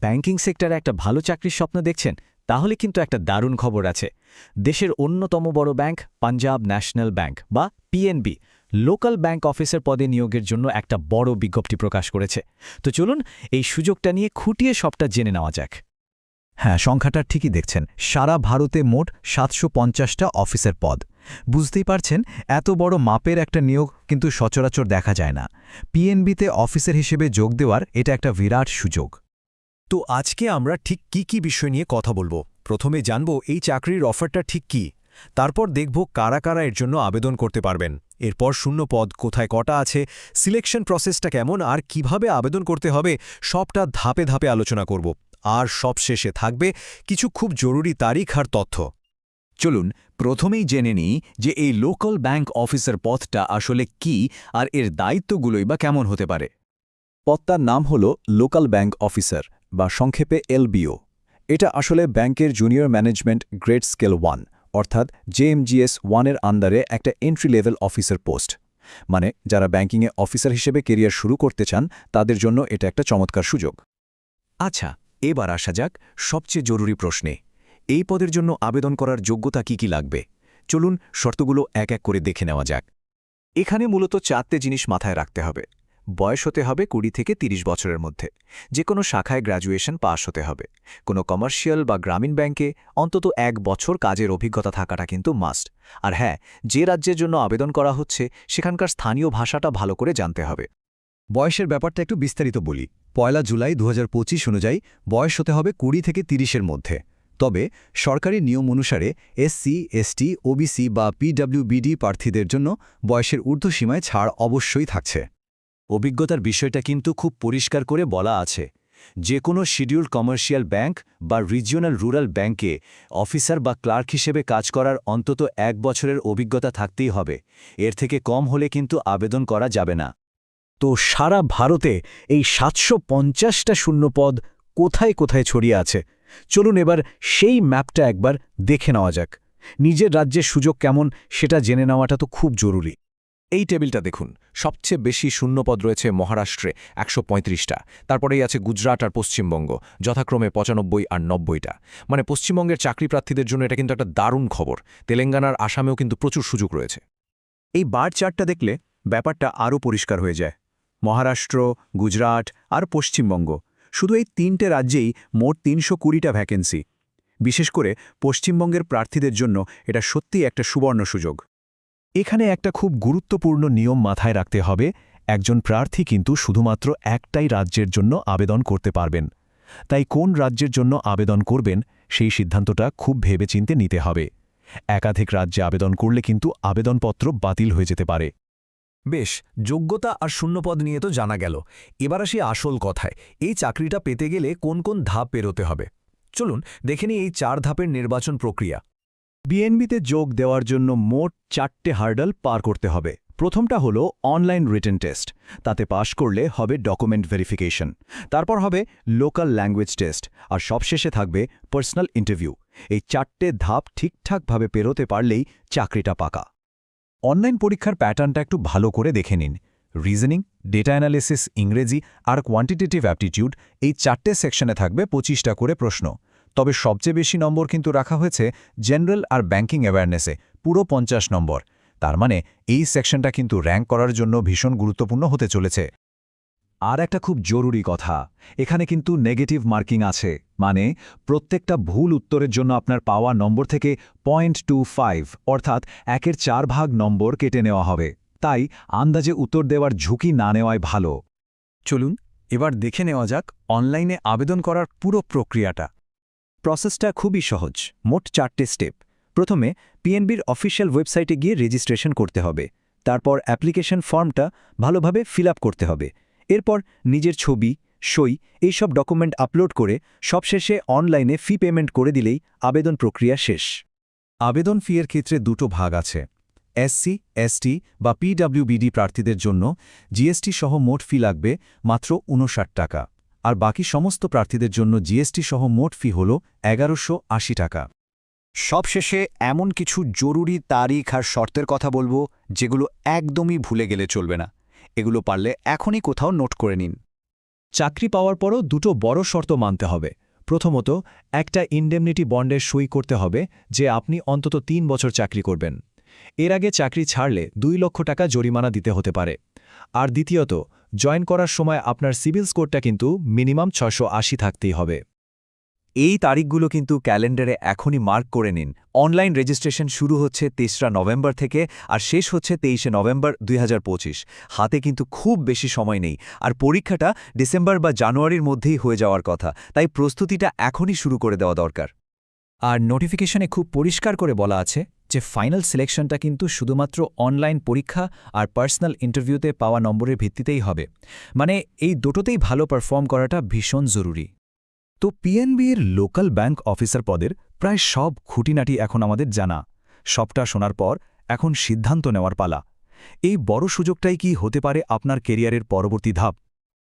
Banking সেক্টরে একটা ভালো চাকরির স্বপ্ন দেখছেন তাহলে কিন্তু একটা দারুণ খবর আছে। দেশের অন্যতম বড় ব্যাংক পাঞ্জাব ন্যাশনাল ব্যাংক বা পিএনবি লোকাল ব্যাংক অফিসার পদে নিয়োগের জন্য একটা বড় বিজ্ঞপ্তি প্রকাশ করেছে। তো চলুন এই সুযোগটা নিয়ে খুঁটিয়ে সবটা জেনে নেওয়া যাক। হ্যাঁ, সংখ্যাটা ঠিকই দেখছেন। সারা ভারতে মোট ৭৫০টা অফিসের পদ। বুঝতেই পারছেন, এত বড় মাপের একটা নিয়োগ কিন্তু সচরাচর দেখা যায় না। পিএনবিতে অফিসার হিসেবে যোগ দেওয়ার এটা একটা বিরাট সুযোগ। তো আজকে আমরা ঠিক কি বিষয় নিয়ে কথা বলবো। প্রথমে জানব এই চাকরির অফারটা ঠিক কি, তারপর দেখব কারা কারা এর জন্য আবেদন করতে পারবেন, এরপর শূন্য পদ কোথায় কটা আছে, সিলেকশন প্রসেসটা কেমন আর কিভাবে আবেদন করতে হবে সবটা ধাপে ধাপে আলোচনা করব। আর সবশেষে থাকবে কিছু খুব জরুরি তারিখ আর তথ্য। চলুন প্রথমেই জেনে নিই যে এই লোকাল ব্যাংক অফিসার পদটা আসলে কি আর এর দায়িত্বগুলোই বা কেমন হতে পারে। পদটার নাম হল লোকাল ব্যাংক অফিসার বা সংক্ষেপে এলবিও। এটা আসলে ব্যাংকের জুনিয়র ম্যানেজমেন্ট গ্রেড স্কেল 1 অর্থাৎ জেএমজিএস 1-এর আন্ডারে একটা এন্ট্রি লেভেল অফিসার পোস্ট। মানে যারা ব্যাংকিংয়ে অফিসার হিসেবে কেরিয়ার শুরু করতে চান তাদের জন্য এটা একটা চমৎকার সুযোগ। আচ্ছা, এবার আসা যাক সবচেয়ে জরুরি প্রশ্নে। এই পদের জন্য আবেদন করার যোগ্যতা কি লাগবে? চলুন শর্তগুলো এক এক করে দেখে নেওয়া যাক। এখানে মূলত 4টে জিনিস মাথায় রাখতে হবে। বয়স হতে হবে 20 থেকে 30 বছরের মধ্যে, যে কোনো শাখায় গ্র্যাজুয়েশন পাস হতে হবে, কোনো কমার্শিয়াল বা গ্রামীণ ব্যাংকে অন্তত 1 বছর কাজের অভিজ্ঞতা থাকাটা কিন্তু মাস্ট। আর হ্যাঁ, যে রাজ্যের জন্য আবেদন করা হচ্ছে সেখানকার স্থানীয় ভাষাটা ভালো করে জানতে হবে। বয়সের ব্যাপারটা একটু বিস্তারিত বলি। 1 জুলাই 2025 অনুযায়ী বয়স হতে হবে 20 থেকে 30-এর মধ্যে। তবে সরকারি নিয়ম অনুসারে এসসি, এসটি, ওবিসি বা পিডব্লিউবিডি প্রার্থীদের জন্য বয়সের ঊর্ধ্বসীমায় ছাড় অবশ্যই থাকছে। অভিজ্ঞতার বিষয়টা কিন্তু খুব পরিষ্কার করে বলা আছে। যে কোনো শিডিউলড কমার্শিয়াল ব্যাংক বা রিজিওনাল রুরাল ব্যাংকে অফিসার বা ক্লার্ক হিসেবে কাজ করার অন্তত 1 বছরের অভিজ্ঞতা থাকতেই হবে। এর থেকে কম হলে কিন্তু আবেদন করা যাবে না। তো সারা ভারতে এই ৭৫০টা শূন্যপদ কোথায় কোথায় ছড়িয়ে আছে, চলুন এবার সেই ম্যাপটা একবার দেখে নেওয়া যাক। নিজের রাজ্যের সুযোগ কেমন সেটা জেনে নেওয়াটা তো খুব জরুরি। এই টেবিলটা দেখুন, সবচেয়ে বেশি শূন্যপদ রয়েছে মহারাষ্ট্রে ১৩৫টা, তারপরেই আছে গুজরাট আর পশ্চিমবঙ্গ যথাক্রমে ৯৫ আর ৯০টা। মানে পশ্চিমবঙ্গের চাকরি প্রার্থীদের জন্য এটা কিন্তু একটা দারুণ খবর। তেলেঙ্গানার আসামেও কিন্তু প্রচুর সুযোগ রয়েছে। এই বার চার্টটা দেখলে ব্যাপারটা আরও পরিষ্কার হয়ে যায়। মহারাষ্ট্র, গুজরাট আর পশ্চিমবঙ্গ, শুধু এই 3টে রাজ্যেই মোট ৩২০টা ভ্যাকেন্সি। বিশেষ করে পশ্চিমবঙ্গের প্রার্থীদের জন্য এটা সত্যিই একটা সুবর্ণ সুযোগ। এখানে একটা খুব গুরুত্বপূর্ণ নিয়ম মাথায় রাখতে হবে। একজন প্রার্থী কিন্তু শুধুমাত্র একটাই রাজ্যের জন্য আবেদন করতে পারবেন। তাই কোন রাজ্যের জন্য আবেদন করবেন সেই সিদ্ধান্তটা খুব ভেবেচিন্তে নিতে হবে। একাধিক রাজ্যে আবেদন করলে কিন্তু আবেদনপত্র বাতিল হয়ে যেতে পারে। বেশ, যোগ্যতা আর শূন্যপদ নিয়ে তো জানা গেল। এবার আসি আসল কথায়। এই চাকরিটা পেতে গেলে কোন কোন ধাপ পেরোতে হবে। চলুন দেখে নিই এই 4 ধাপের নির্বাচন প্রক্রিয়া। বিএনবিতে যোগ দেওয়ার জন্য মোট 4টে হার্ডল পার করতে হবে। প্রথমটা হলো অনলাইন রিটেন টেস্ট। তাতে পাশ করলে হবে ডকুমেন্ট ভেরিফিকেশন। তারপর হবে লোকাল ল্যাঙ্গুয়েজ টেস্ট, আর সবশেষে থাকবে পার্সোনাল ইন্টারভিউ। এই 4টে ধাপ ঠিকঠাকভাবে পেরোতে পারলেই চাকরিটা পাকা। অনলাইন পরীক্ষার প্যাটার্নটা একটু ভালো করে দেখে নিন। রিজনিং, ডেটা অ্যানালিসিস, ইংরেজি আর কোয়ান্টিটেটিভ অ্যাপটিটিউড, এই 4টে সেকশনে থাকবে 25টা করে প্রশ্ন। তবে সবচেয়ে বেশি নম্বর কিন্তু রাখা হয়েছে জেনারেল আর ব্যাংকিং অ্যাওয়ারনেসে, পুরো 50 নম্বর। তার মানে এই সেকশনটা কিন্তু র্যাঙ্ক করার জন্য ভীষণ গুরুত্বপূর্ণ হতে চলেছে। আর একটা খুব জরুরি কথা, এখানে কিন্তু নেগেটিভ মার্কিং আছে। মানে প্রত্যেকটা ভুল উত্তরের জন্য আপনার পাওয়া নম্বর থেকে 0.25 অর্থাৎ 1/4 ভাগ নম্বর কেটে নেওয়া হবে। তাই আন্দাজে উত্তর দেওয়ার ঝুঁকি না নেওয়াই ভালো। চলুন এবার দেখে নেওয়া যাক অনলাইনে আবেদন করার পুরো প্রক্রিয়াটা। প্রসেসটা খুবই সহজ, মোট 4টে স্টেপ। প্রথমে পিএনবির অফিসিয়াল ওয়েবসাইটে গিয়ে রেজিস্ট্রেশন করতে হবে। তারপর অ্যাপ্লিকেশন ফর্মটা ভালোভাবে ফিল আপ করতে হবে। এরপর নিজের ছবি, সই এইসব ডকুমেন্ট আপলোড করে সবশেষে অনলাইনে ফি পেমেন্ট করে দিলেই আবেদন প্রক্রিয়া শেষ। আবেদন ফি-এর ক্ষেত্রে 2টো ভাগ আছে। এসসি, এসটি বা পিডব্লিউবিডি প্রার্থীদের জন্য জিএসটি সহ মোট ফি লাগবে মাত্র 59 টাকা, আর বাকি সমস্ত প্রার্থীদের জন্য জিএসটি সহ মোট ফি হল 1180 টাকা। সবশেষে এমন কিছু জরুরি তারিখ আর শর্তের কথা বলবো যেগুলো একদমই ভুলে গেলে চলবে না। এগুলো পারলে এখনই কোথাও নোট করে নিন। চাকরি পাওয়ার পরও দুটো বড় শর্ত মানতে হবে। প্রথমত, একটা ইনডেমনিটি বন্ডের সই করতে হবে যে আপনি অন্তত ৩ বছর চাকরি করবেন। এর আগে চাকরি ছাড়লে ২ লক্ষ টাকা জরিমানা দিতে হতে পারে। আর দ্বিতীয়ত, জয়েন করার সময় আপনার সিভিল স্কোরটা কিন্তু মিনিমাম ৬৮০ থাকতেই হবে। এই তারিখগুলো কিন্তু ক্যালেন্ডারে এখনই মার্ক করে নিন। অনলাইন রেজিস্ট্রেশন শুরু হচ্ছে ৩রা নভেম্বর থেকে আর শেষ হচ্ছে ২৩শে নভেম্বর ২০২৫। হাতে কিন্তু খুব বেশি সময় নেই, আর পরীক্ষাটা ডিসেম্বর বা জানুয়ারির মধ্যেই হয়ে যাওয়ার কথা, তাই প্রস্তুতিটা এখনই শুরু করে দেওয়া দরকার। আর নোটিফিকেশনে খুব পরিষ্কার করে বলা আছে যে ফাইনাল সিলেকশনটা কিন্তু শুধুমাত্র অনলাইন পরীক্ষা আর পার্সোনাল ইন্টারভিউতে পাওয়া নম্বরের ভিত্তিতেই হবে। মানে এই দুটোতেই ভালো পারফর্ম করাটা ভীষণ জরুরি। তো পিএনবির লোকাল ব্যাংক অফিসার পদের প্রায় সব খুঁটিনাটি এখন আমাদের জানা। সবটা শোনার পর এখন সিদ্ধান্ত নেওয়ার পালা। এই বড় সুযোগটাই কি হতে পারে আপনার কেরিয়ারের পরবর্তী ধাপ?